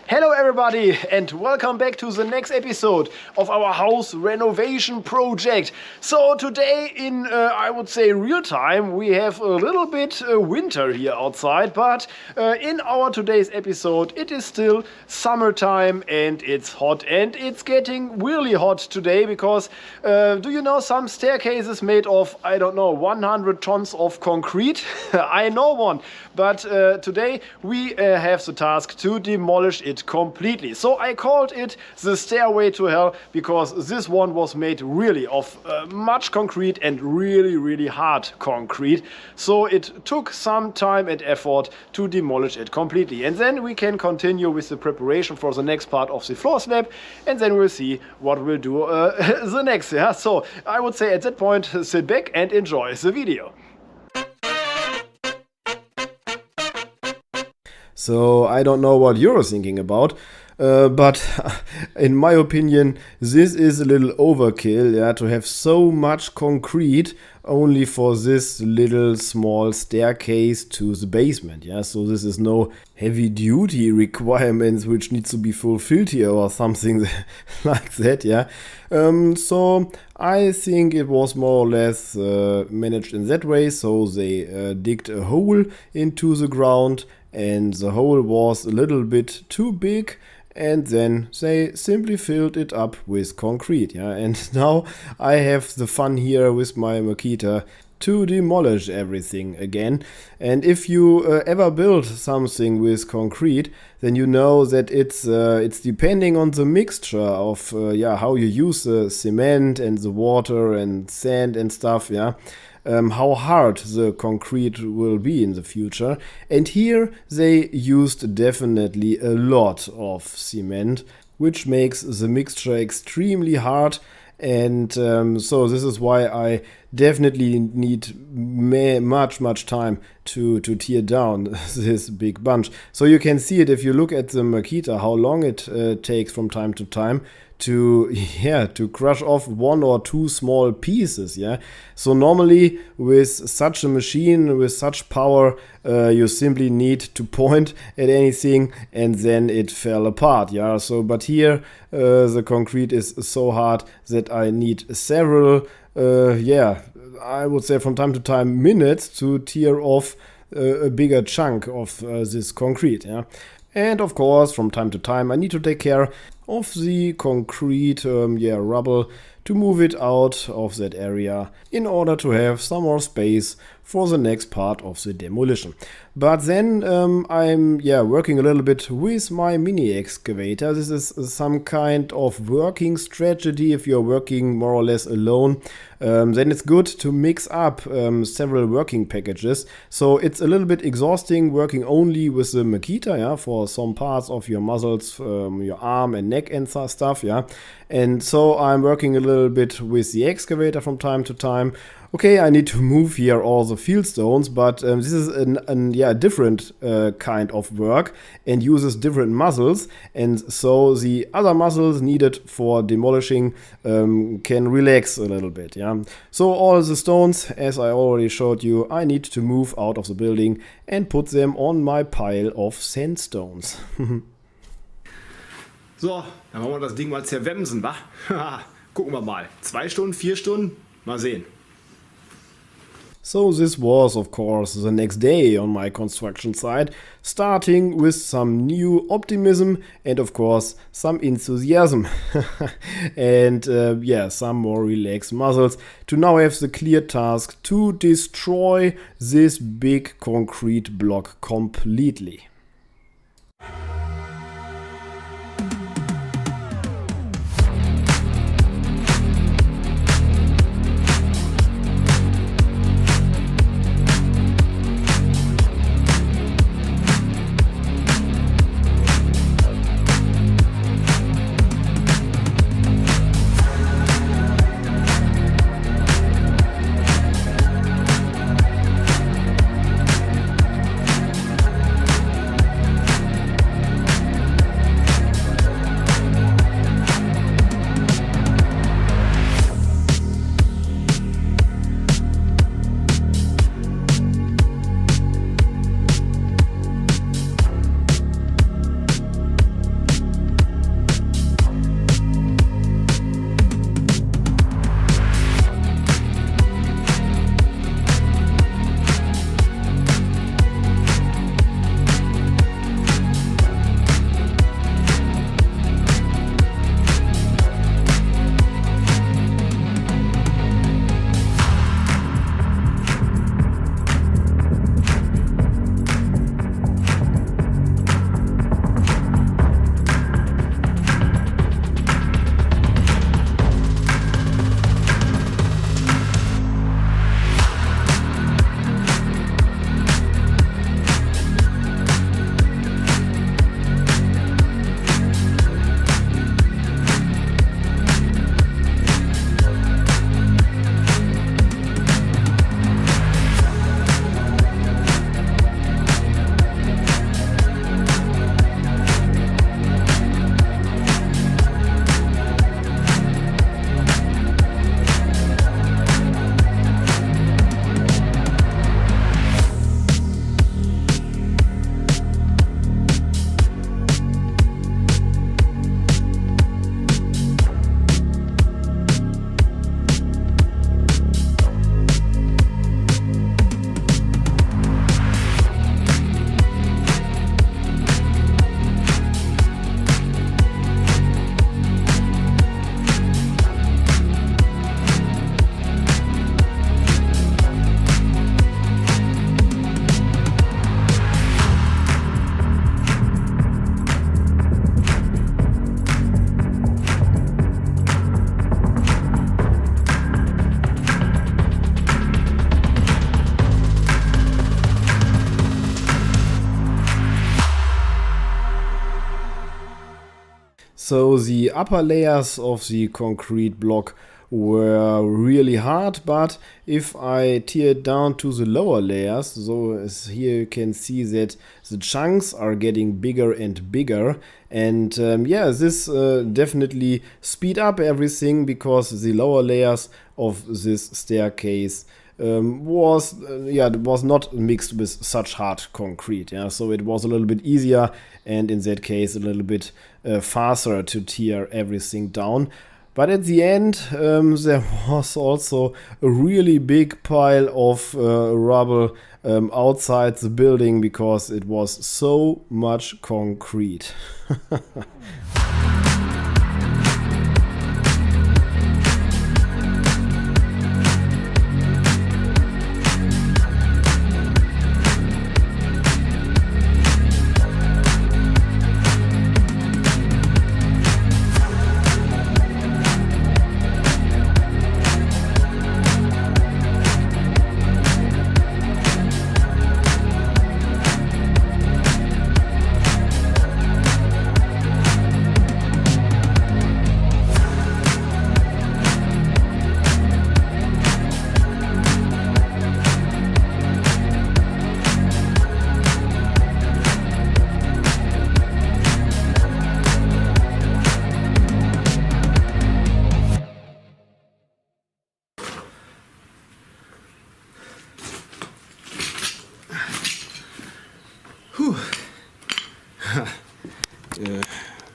Hello everybody and welcome back to the next episode of our house renovation project. So today in I would say real time we have a little bit winter here outside, but in our today's episode it is still summertime and it's hot, and it's getting really hot today because do you know some staircases made of, I don't know, 100 tons of concrete? I know one, but today we have the task to demolish it completely. So I called it the stairway to hell because this one was made really of much concrete and really hard concrete. So it took some time and effort to demolish it completely. And then we can continue with the preparation for the next part of the floor slab, and then we'll see what we'll do the next. Yeah? So I would say at that point, sit back and enjoy the video. So I don't know what you're thinking about, but in my opinion this is a little overkill, yeah, to have so much concrete only for this little small staircase to the basement. Yeah, so this is no heavy duty requirements which needs to be fulfilled here or something like that. Yeah, so I think it was more or less managed in that way. So they digged a hole into the ground, and the hole was a little bit too big, and then they simply filled it up with concrete. Yeah, and now I have the fun here with my Makita to demolish everything again. And if you ever build something with concrete, then you know that it's depending on the mixture of how you use the cement and the water and sand and stuff. Yeah. How hard the concrete will be in the future. And here they used definitely a lot of cement, which makes the mixture extremely hard. And so this is why I definitely need much time to tear down this big bunch. So you can see it if you look at the Makita, how long it takes from time to time to crush off one or two small pieces. Yeah, so normally with such a machine, with such power, you simply need to point at anything and then it fell apart. Yeah, so but here the concrete is so hard that I need several I would say from time to time minutes to tear off a bigger chunk of this concrete. Yeah, and of course from time to time I need to take care of the concrete rubble to move it out of that area in order to have some more space for the next part of the demolition. But then I'm working a little bit with my mini excavator. This is some kind of working strategy. If you're working more or less alone, then it's good to mix up several working packages. So it's a little bit exhausting working only with the Makita, yeah, for some parts of your muscles, your arm and neck and stuff, yeah. And so I'm working a little bit with the excavator from time to time. Okay, I need to move here all the field stones, but this is a different kind of work and uses different muscles, and so the other muscles needed for demolishing can relax a little bit. Yeah, so all the stones, as I already showed you, I need to move out of the building and put them on my pile of sandstones. So, dann wollen wir das Ding mal zerwemsen, wa? Gucken wir mal. 2 Stunden, 4 Stunden? Mal sehen. So this was of course the next day on my construction site, starting with some new optimism and of course some enthusiasm and some more relaxed muscles to now have the clear task to destroy this big concrete block completely. So the upper layers of the concrete block were really hard, but if I tear it down to the lower layers, so as here you can see that the chunks are getting bigger and bigger, and yeah, this definitely speed up everything, because the lower layers of this staircase was not mixed with such hard concrete, yeah, so it was a little bit easier, and in that case a little bit faster to tear everything down. But at the end, there was also a really big pile of rubble outside the building, because it was so much concrete.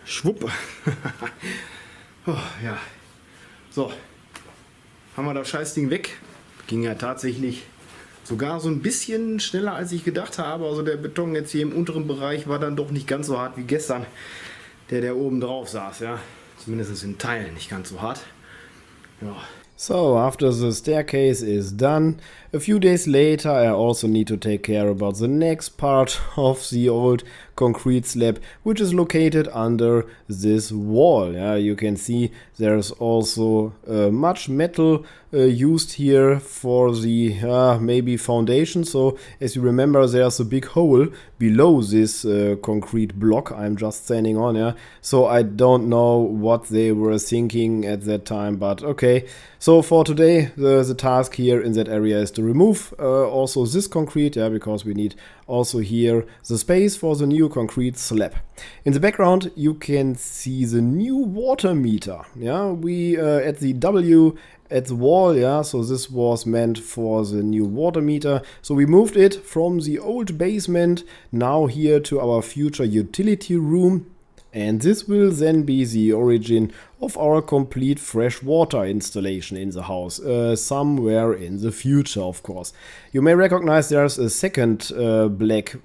Schwupp. Oh, ja. So, haben wir das Scheißding weg. Ging ja tatsächlich sogar so ein bisschen schneller, als ich gedacht habe. Also der Beton jetzt hier im unteren Bereich war dann doch nicht ganz so hart wie gestern, der oben drauf saß. Ja, zumindest in Teilen nicht ganz so hart. Ja. So, after the staircase is done, a few days later I also need to take care about the next part of the old concrete slab, which is located under this wall. Yeah, you can see there's also much metal used here for the maybe foundation. So as you remember, there's a big hole below this concrete block I'm just standing on. Yeah, so I don't know what they were thinking at that time, but okay. So for today, the task here in that area is to remove also this concrete, yeah, because we need also here the space for the new concrete slab. In the background, you can see the new water meter. Yeah, we at the W at the wall, yeah, so this was meant for the new water meter. So we moved it from the old basement now here to our future utility room. And this will then be the origin of our complete fresh water installation in the house, somewhere in the future, of course. You may recognize there's a second black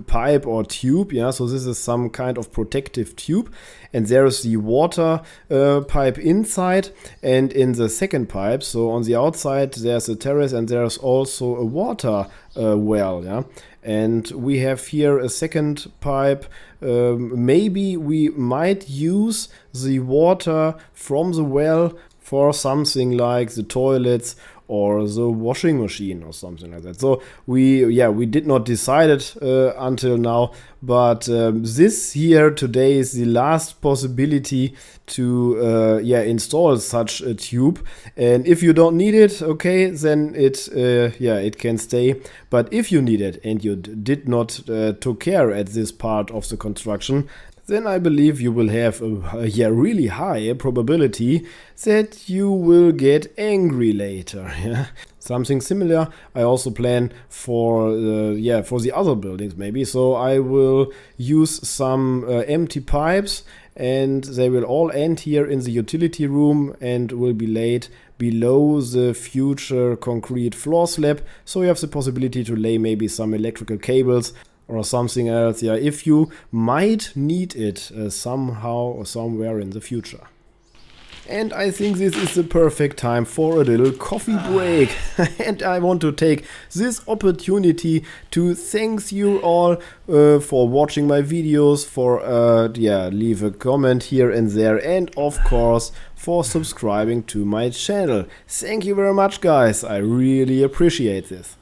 pipe or tube, yeah, so this is some kind of protective tube, and there's the water pipe inside, and in the second pipe, so on the outside, there's a terrace and there's also a water well, yeah. And we have here a second pipe. Maybe we might use the water from the well for something like the toilets or the washing machine or something like that. So we did not decide it until now, but this here today is the last possibility to install such a tube. And if you don't need it, okay, then it can stay. But if you need it and you did not took care at this part of the construction, then I believe you will have a really high probability that you will get angry later. Yeah? Something similar I also plan for the other buildings maybe. So I will use some empty pipes, and they will all end here in the utility room and will be laid below the future concrete floor slab. So you have the possibility to lay maybe some electrical cables or something else, yeah, if you might need it somehow or somewhere in the future. And I think this is the perfect time for a little coffee break. And I want to take this opportunity to thank you all for watching my videos, for leave a comment here and there, and of course for subscribing to my channel. Thank you very much, guys. I really appreciate this.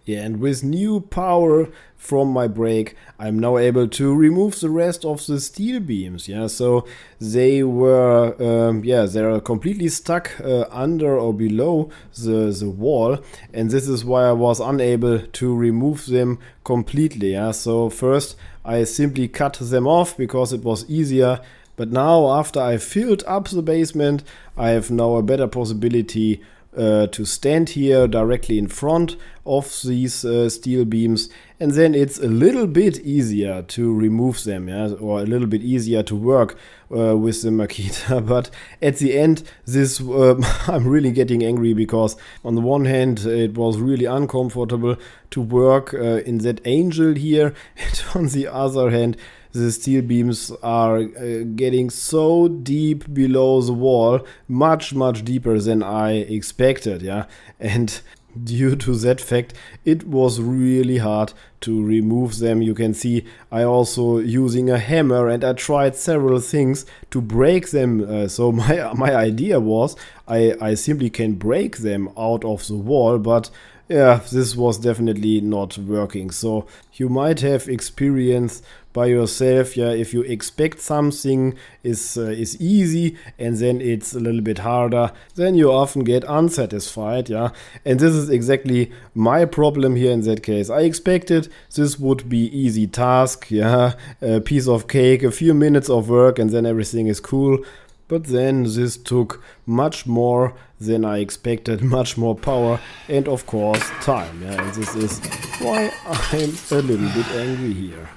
Yeah, and with new power from my brake, I'm now able to remove the rest of the steel beams. Yeah, so they were, they're completely stuck under or below the wall, and this is why I was unable to remove them completely. Yeah, so first I simply cut them off because it was easier. But now, after I filled up the basement, I have now a better possibility to stand here directly in front of these steel beams, and then it's a little bit easier to remove them, yeah, or a little bit easier to work with the Makita. But at the end, this I'm really getting angry, because on the one hand it was really uncomfortable to work in that angle here, and on the other hand the steel beams are getting so deep below the wall, much deeper than I expected, yeah. And due to that fact, it was really hard to remove them. You can see I also using a hammer, and I tried several things to break them. So my idea was I simply can break them out of the wall, but yeah, this was definitely not working. So you might have experience by yourself, yeah, if you expect something is easy and then it's a little bit harder, then you often get unsatisfied, yeah. And this is exactly my problem here in that case. I expected this would be easy task, yeah, a piece of cake, a few minutes of work, and then everything is cool. But then this took much more than I expected, much more power, and of course time. Yeah, and this is why I'm a little bit angry here.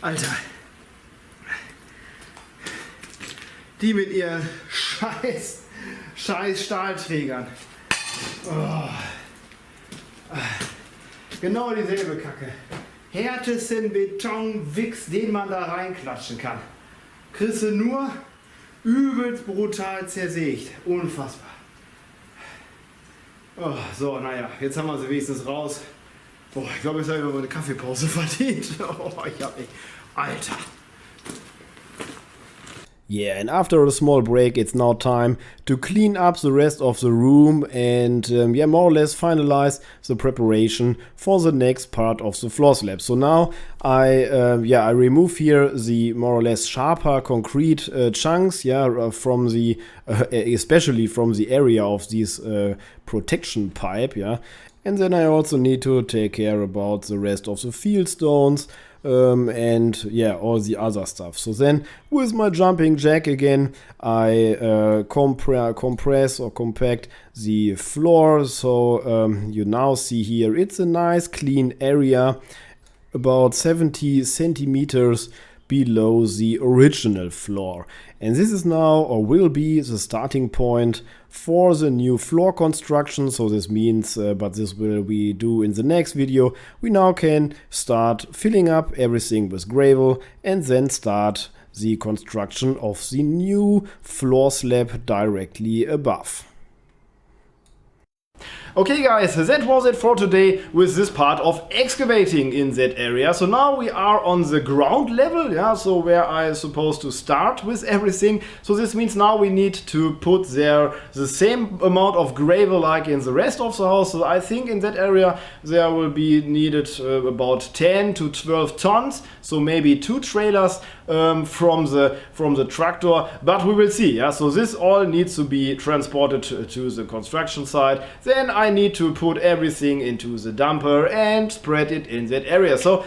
Alter. Die mit ihren scheiß Stahlträgern. Oh. Genau dieselbe Kacke. Härtesten Betonwichs, den man da reinklatschen kann. Kriegst du nur übelst brutal zersägt. Unfassbar. Oh, so, naja, jetzt haben wir sie wenigstens raus. Boah, ich glaube, jetzt habe ich mal eine Kaffeepause verdient. Oh, ich hab mich... Alter. Yeah, and after a small break, it's now time to clean up the rest of the room and more or less finalize the preparation for the next part of the floor slab. So now I remove here the more or less sharper concrete chunks, yeah, from the especially from the area of this protection pipe, yeah. And then I also need to take care about the rest of the field stones. And yeah, all the other stuff. So then with my jumping jack again, I compress or compact the floor. So you now see here it's a nice clean area, about 70 centimeters below the original floor. And this is now, or will be, the starting point for the new floor construction. So this means, but this will we do in the next video, we now can start filling up everything with gravel and then start the construction of the new floor slab directly above. Okay guys, that was it for today with this part of excavating in that area. So now we are on the ground level, yeah, so where I supposed to start with everything. So this means now we need to put there the same amount of gravel like in the rest of the house. So I think in that area there will be needed about 10 to 12 tons, so maybe 2 trailers from the tractor, but we will see. Yeah, so this all needs to be transported to the construction site. Then I need to put everything into the dumper and spread it in that area. So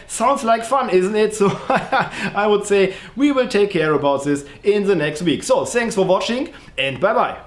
sounds like fun, isn't it? So I would say we will take care about this in the next week. So thanks for watching and bye bye.